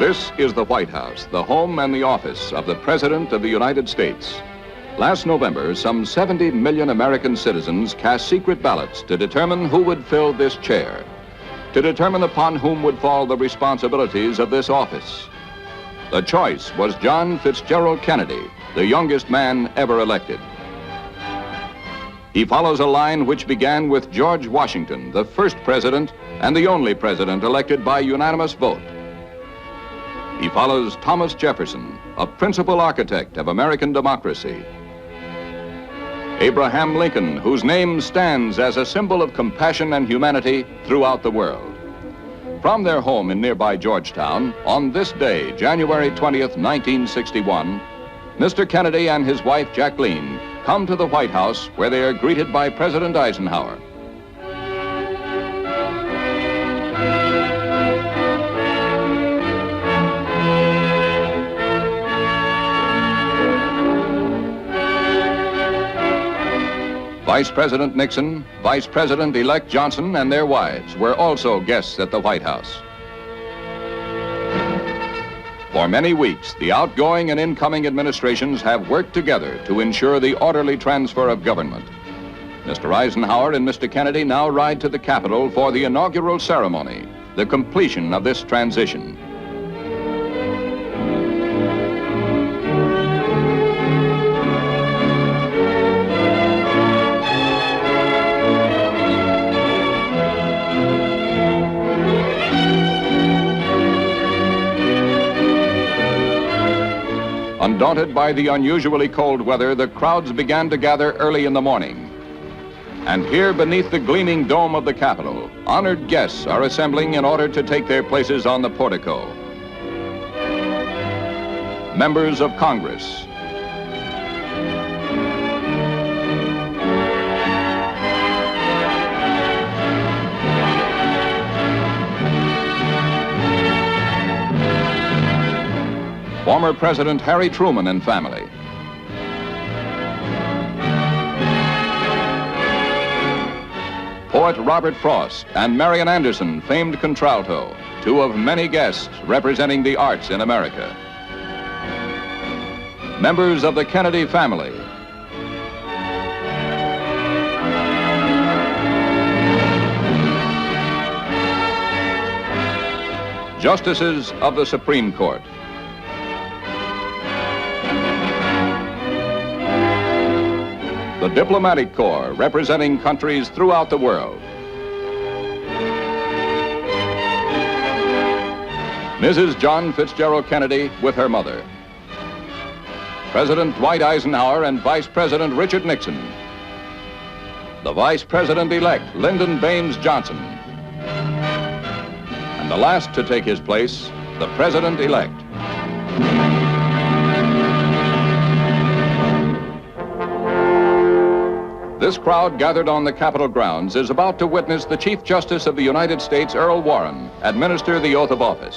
This is the White House, the home and the office of the President of the United States. Last November, some 70 million American citizens cast secret ballots to determine who would fill this chair, to determine upon whom would fall the responsibilities of this office. The choice was John Fitzgerald Kennedy, the youngest man ever elected. He follows a line which began with George Washington, the first president and the only president elected by unanimous vote. He follows Thomas Jefferson, a principal architect of American democracy. Abraham Lincoln, whose name stands as a symbol of compassion and humanity throughout the world. From their home in nearby Georgetown, on this day, January 20th, 1961, Mr. Kennedy and his wife, Jacqueline, come to the White House, where they are greeted by President Eisenhower. Vice President Nixon, Vice President-elect Johnson, and their wives were also guests at the White House. For many weeks, the outgoing and incoming administrations have worked together to ensure the orderly transfer of government. Mr. Eisenhower and Mr. Kennedy now ride to the Capitol for the inaugural ceremony, the completion of this transition. Undaunted by the unusually cold weather, the crowds began to gather early in the morning. And here beneath the gleaming dome of the Capitol, honored guests are assembling in order to take their places on the portico. Members of Congress, former President Harry Truman and family, poet Robert Frost and Marian Anderson, famed contralto, two of many guests representing the arts in America. Members of the Kennedy family, justices of the Supreme Court, the diplomatic corps representing countries throughout the world, Mrs. John Fitzgerald Kennedy with her mother, President Dwight Eisenhower and Vice President Richard Nixon, the Vice President-elect Lyndon Baines Johnson, and the last to take his place, the President-elect. This crowd gathered on the Capitol grounds is about to witness the Chief Justice of the United States, Earl Warren, administer the oath of office.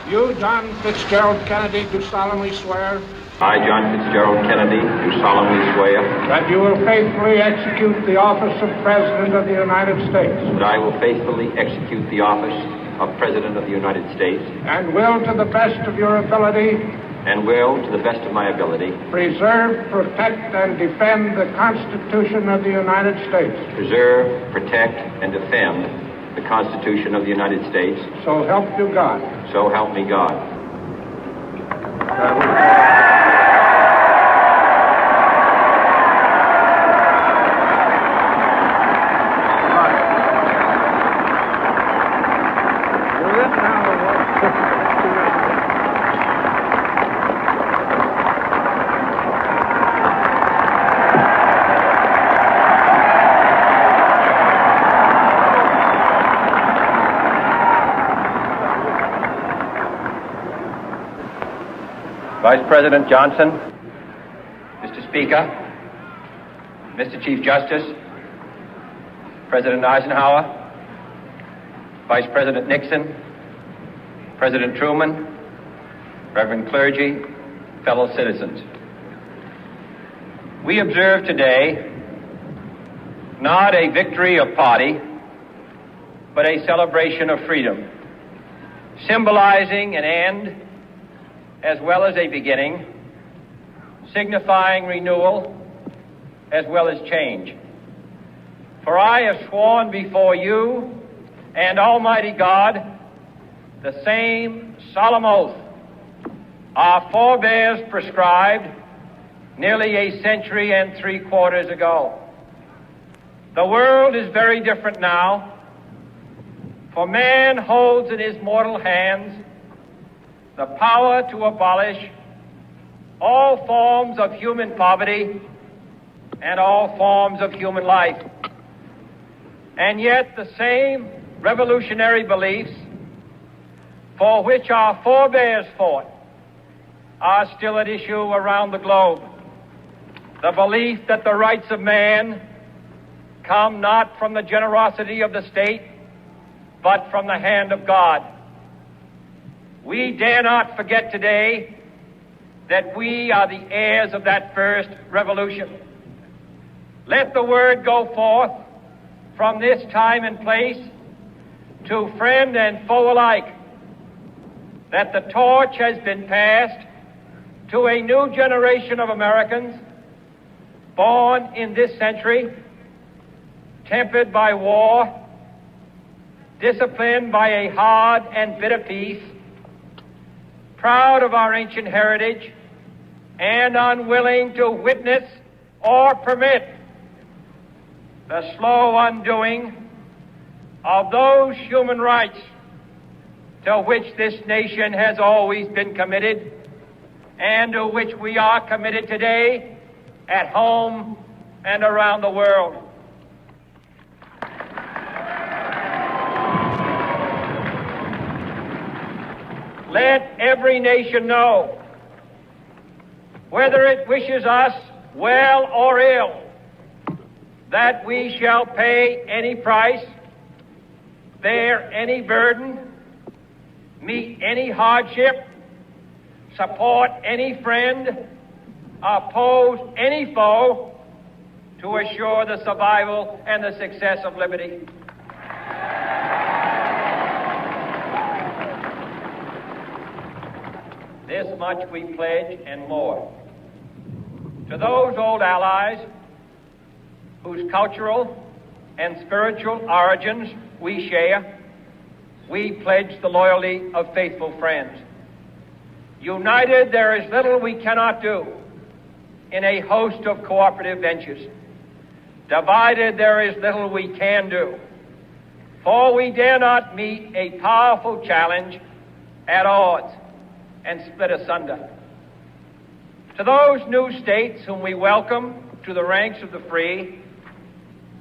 You, John Fitzgerald Kennedy, do solemnly swear. I, John Fitzgerald Kennedy, do solemnly swear that you will faithfully execute the office of President of the United States. that I will faithfully execute the office of President of the United States And will, to the best of your ability, and will, to the best of my ability, preserve, protect, and defend the Constitution of the United States. preserve, protect, and defend the Constitution of the United States. So help you God. So help me God. Vice President Johnson, Mr. Speaker, Mr. Chief Justice, President Eisenhower, Vice President Nixon, President Truman, Reverend clergy, fellow citizens. We observe today not a victory of party, but a celebration of freedom, symbolizing an end as well as a beginning, signifying renewal as well as change. For I have sworn before you and Almighty God the same solemn oath our forebears prescribed nearly a century and 3/4 ago. The world is very different now, for man holds in his mortal hands the power to abolish all forms of human poverty and all forms of human life. And yet the same revolutionary beliefs for which our forebears fought are still at issue around the globe. The belief that the rights of man come not from the generosity of the state, but from the hand of God. We dare not forget today that we are the heirs of that first revolution. Let the word go forth from this time and place to friend and foe alike that the torch has been passed to a new generation of Americans born in this century, tempered by war, disciplined by a hard and bitter peace, proud of our ancient heritage, and unwilling to witness or permit the slow undoing of those human rights to which this nation has always been committed and to which we are committed today at home and around the world. Let every nation know, whether it wishes us well or ill, that we shall pay any price, bear any burden, meet any hardship, support any friend, oppose any foe to assure the survival and the success of liberty. This much we pledge and more. To those old allies whose cultural and spiritual origins we share, we pledge the loyalty of faithful friends. United, there is little we cannot do in a host of cooperative ventures. Divided, there is little we can do, for we dare not meet a powerful challenge at odds and split asunder. To those new states whom we welcome to the ranks of the free,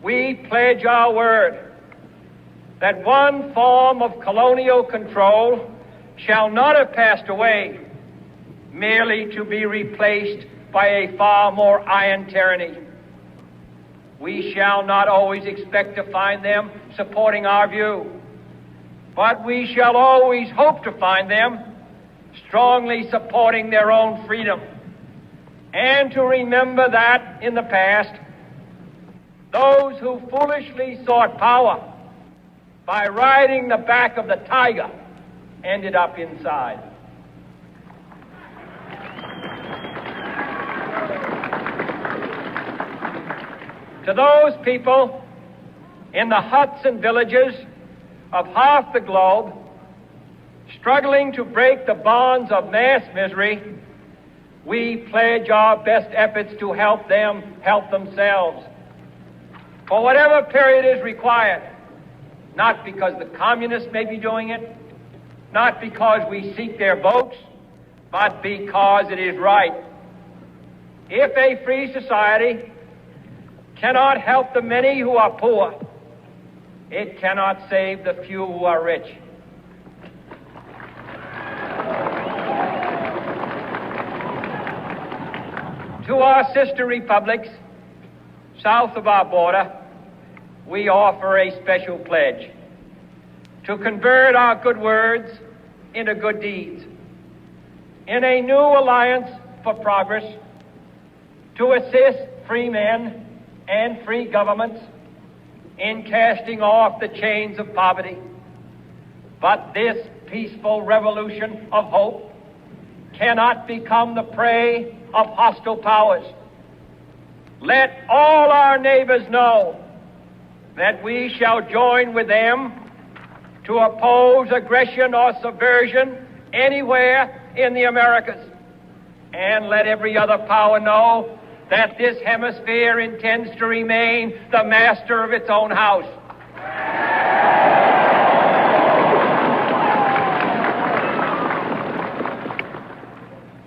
we pledge our word that one form of colonial control shall not have passed away, merely to be replaced by a far more iron tyranny. We shall not always expect to find them supporting our view, but we shall always hope to find them strongly supporting their own freedom, and to remember that in the past, those who foolishly sought power by riding the back of the tiger ended up inside. To those people in the huts and villages of half the globe struggling to break the bonds of mass misery, we pledge our best efforts to help them help themselves. For whatever period is required, not because the communists may be doing it, not because we seek their votes, but because it is right. If a free society cannot help the many who are poor, it cannot save the few who are rich. To our sister republics south of our border, we offer a special pledge to convert our good words into good deeds, in a new alliance for progress, to assist free men and free governments in casting off the chains of poverty. But this peaceful revolution of hope cannot become the prey of hostile powers. Let all our neighbors know that we shall join with them to oppose aggression or subversion anywhere in the Americas. And let every other power know that this hemisphere intends to remain the master of its own house.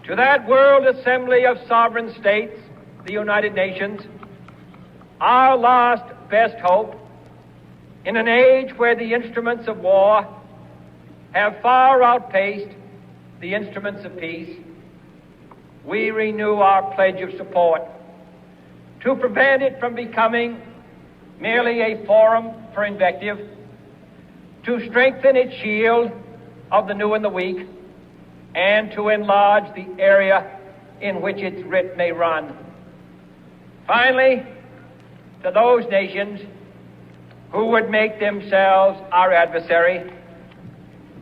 To that World Assembly of Sovereign States, the United Nations, our last best hope, in an age where the instruments of war have far outpaced the instruments of peace, we renew our pledge of support to prevent it from becoming merely a forum for invective, to strengthen its shield of the new and the weak, and to enlarge the area in which its writ may run. Finally, to those nations who would make themselves our adversary,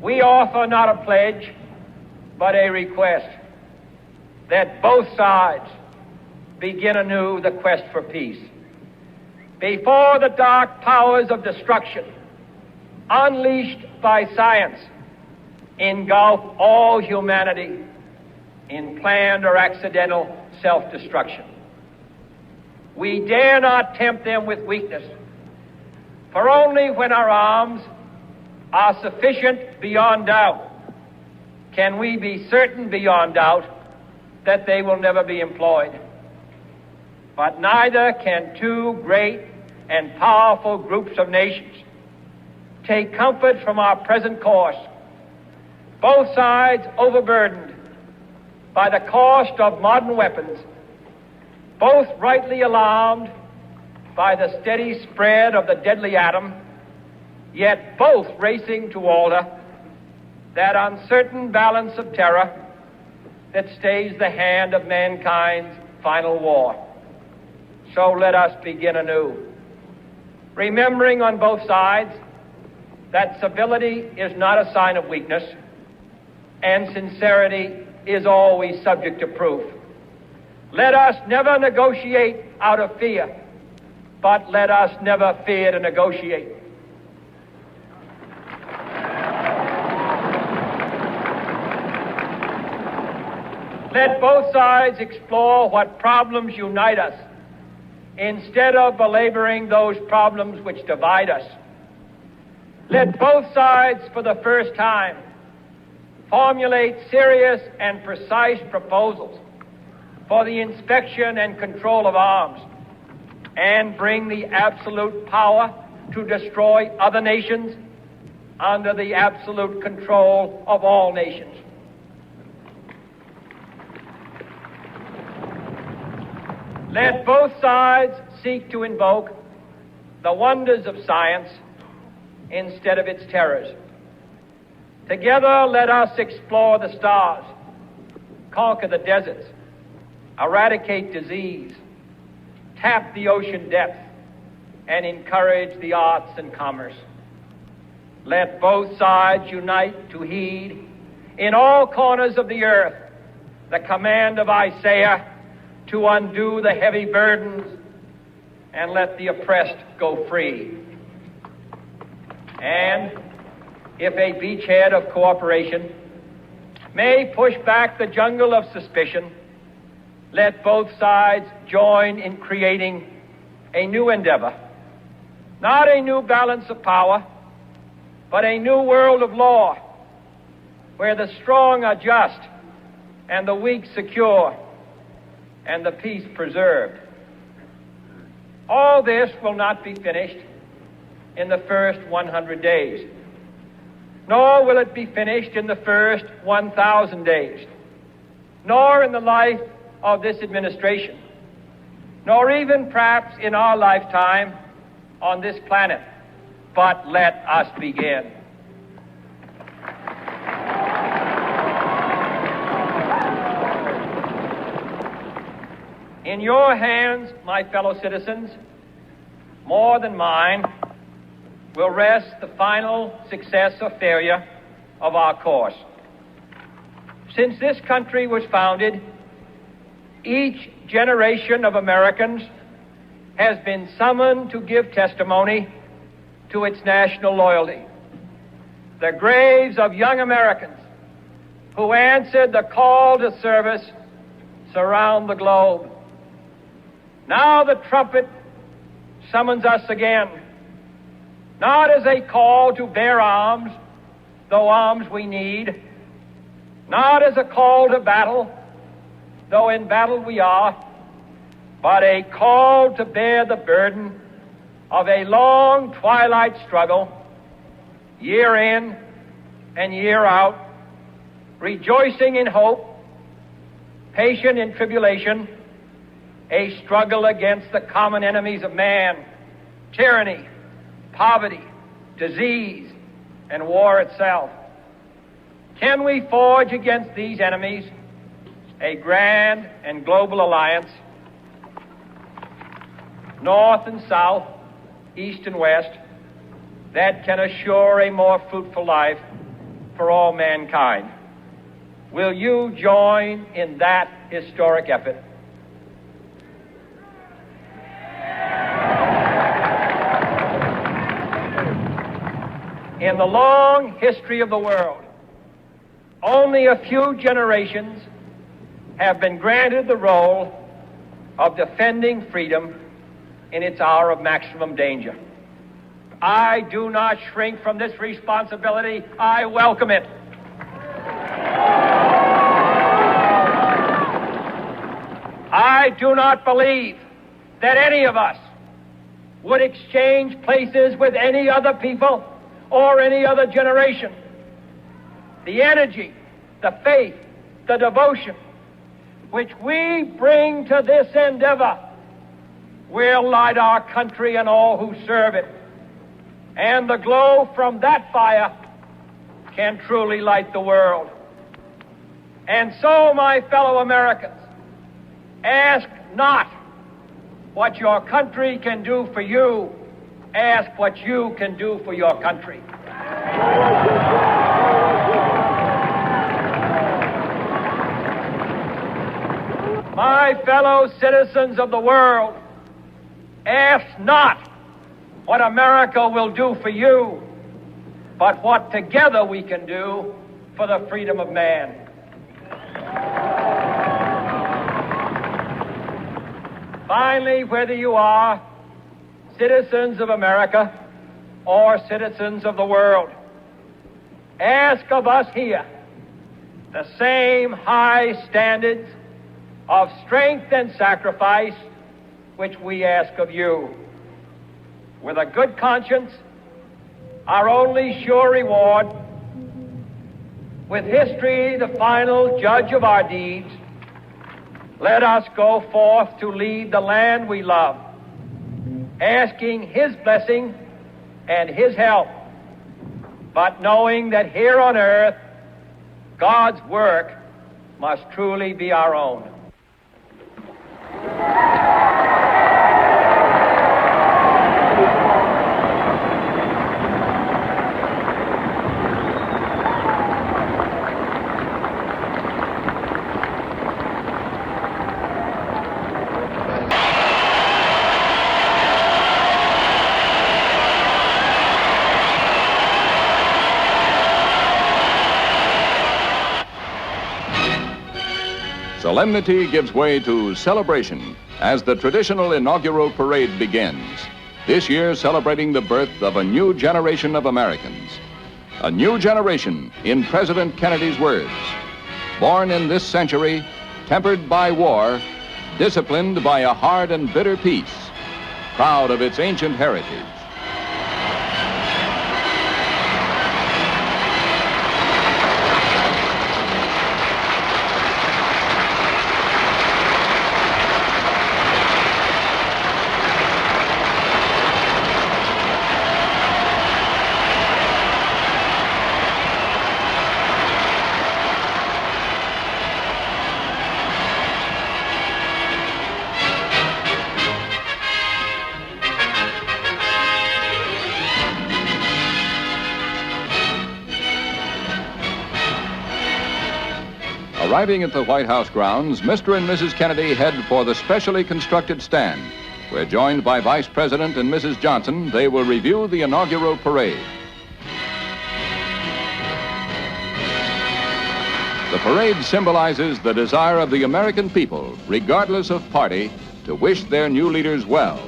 we offer not a pledge, but a request that both sides begin anew the quest for peace. Before the dark powers of destruction, unleashed by science, engulf all humanity in planned or accidental self-destruction, we dare not tempt them with weakness, for only when our arms are sufficient beyond doubt can we be certain beyond doubt that they will never be employed. But neither can two great and powerful groups of nations take comfort from our present course, both sides overburdened by the cost of modern weapons, both rightly alarmed by the steady spread of the deadly atom, yet both racing to alter that uncertain balance of terror that stays the hand of mankind's final war. So let us begin anew, remembering on both sides that civility is not a sign of weakness, and sincerity is always subject to proof. Let us never negotiate out of fear, but let us never fear to negotiate. Let both sides explore what problems unite us, instead of belaboring those problems which divide us. Let both sides, for the first time, formulate serious and precise proposals for the inspection and control of arms, and bring the absolute power to destroy other nations under the absolute control of all nations. Let both sides seek to invoke the wonders of science instead of its terrors. Together, let us explore the stars, conquer the deserts, eradicate disease, tap the ocean depth, and encourage the arts and commerce. Let both sides unite to heed in all corners of the earth the command of Isaiah to undo the heavy burdens and let the oppressed go free. And if a beachhead of cooperation may push back the jungle of suspicion, let both sides join in creating a new endeavor, not a new balance of power, but a new world of law, where the strong are just and the weak secure and the peace preserved. All this will not be finished in the first 100 days, nor will it be finished in the first 1,000 days, nor in the life of this administration, nor even perhaps in our lifetime on this planet. But let us begin. In your hands, my fellow citizens, more than mine, will rest the final success or failure of our course. Since this country was founded, each generation of Americans has been summoned to give testimony to its national loyalty. The graves of young Americans who answered the call to service surround the globe. Now the trumpet summons us again, not as a call to bear arms, though arms we need, not as a call to battle, though in battle we are, but a call to bear the burden of a long twilight struggle, year in and year out, rejoicing in hope, patient in tribulation, a struggle against the common enemies of man, tyranny, poverty, disease, and war itself. Can we forge against these enemies a grand and global alliance, north and south, east and west, that can assure a more fruitful life for all mankind? Will you join in that historic effort? In the long history of the world, only a few generations have been granted the role of defending freedom in its hour of maximum danger. I do not shrink from this responsibility. I welcome it. I do not believe that any of us would exchange places with any other people or any other generation. The energy, the faith, the devotion which we bring to this endeavor will light our country and all who serve it. And the glow from that fire can truly light the world. And so, my fellow Americans, ask not what your country can do for you. Ask what you can do for your country. My fellow citizens of the world, ask not what America will do for you, but what together we can do for the freedom of man. Finally, whether you are citizens of America or citizens of the world, ask of us here the same high standards of strength and sacrifice which we ask of you. With a good conscience, our only sure reward, with history the final judge of our deeds, let us go forth to lead the land we love, asking His blessing and His help, but knowing that here on earth, God's work must truly be our own. Solemnity gives way to celebration as the traditional inaugural parade begins, this year celebrating the birth of a new generation of Americans. A new generation, in President Kennedy's words, born in this century, tempered by war, disciplined by a hard and bitter peace, proud of its ancient heritage. Arriving at the White House grounds, Mr. and Mrs. Kennedy head for the specially constructed stand, where joined by Vice President and Mrs. Johnson, they will review the inaugural parade. The parade symbolizes the desire of the American people, regardless of party, to wish their new leaders well.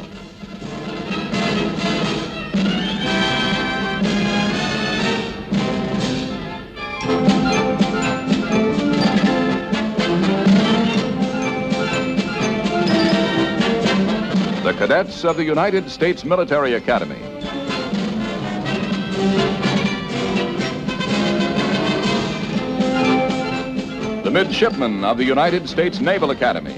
The cadets of the United States Military Academy. The midshipmen of the United States Naval Academy.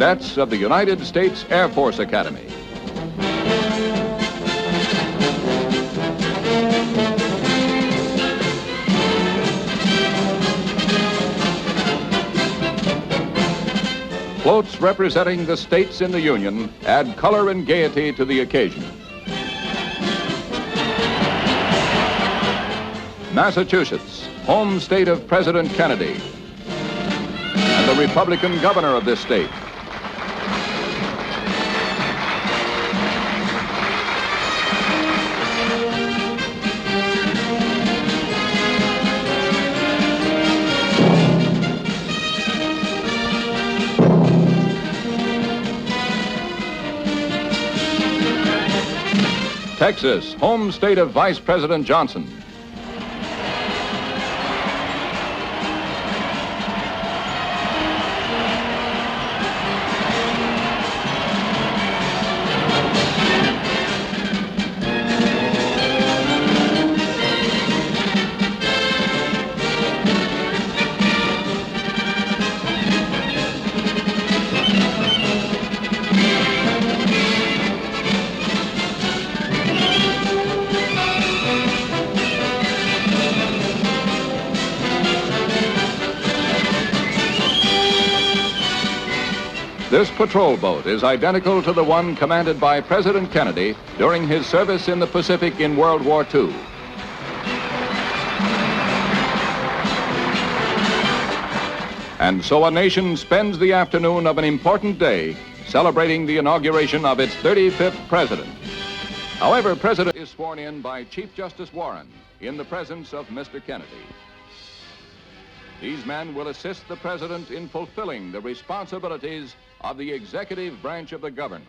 Cadets of the United States Air Force Academy. Floats representing the states in the Union add color and gaiety to the occasion. Massachusetts, home state of President Kennedy, and the Republican governor of this state. Texas, home state of Vice President Johnson. This patrol boat is identical to the one commanded by President Kennedy during his service in the Pacific in World War II. And so a nation spends the afternoon of an important day celebrating the inauguration of its 35th president. However, President is sworn in by Chief Justice Warren in the presence of Mr. Kennedy. These men will assist the president in fulfilling the responsibilities of the executive branch of the government.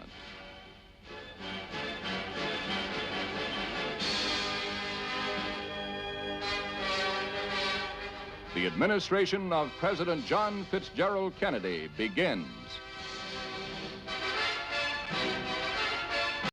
The administration of President John Fitzgerald Kennedy begins.